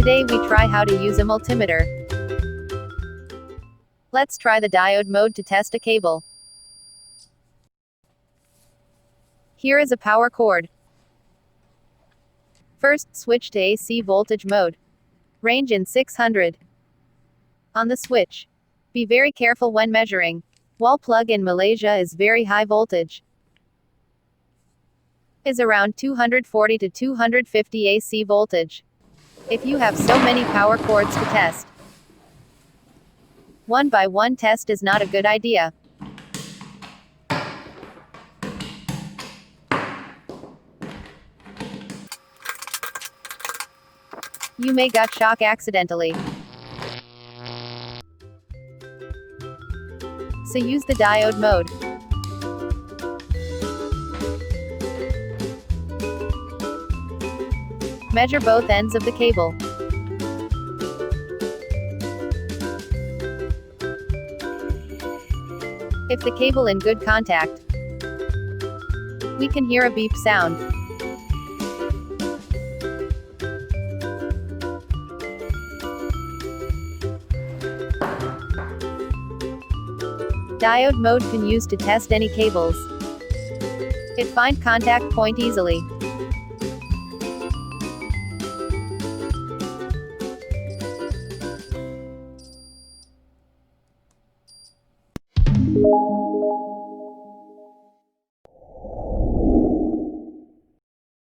Today we try how to use a multimeter. Let's try the diode mode to test a cable. Here is a power cord. First, switch to AC voltage mode. Range in 600. On the switch. Be very careful when measuring. Wall plug in Malaysia is very high voltage. Is around 240 to 250 AC voltage. If you have so many power cords to test, one by one test is not a good idea. You may got shock accidentally. So use the diode mode. Measure both ends of the cable. If the cable in good contact, we can hear a beep sound. Diode mode can use to test any cables. It find contact point easily.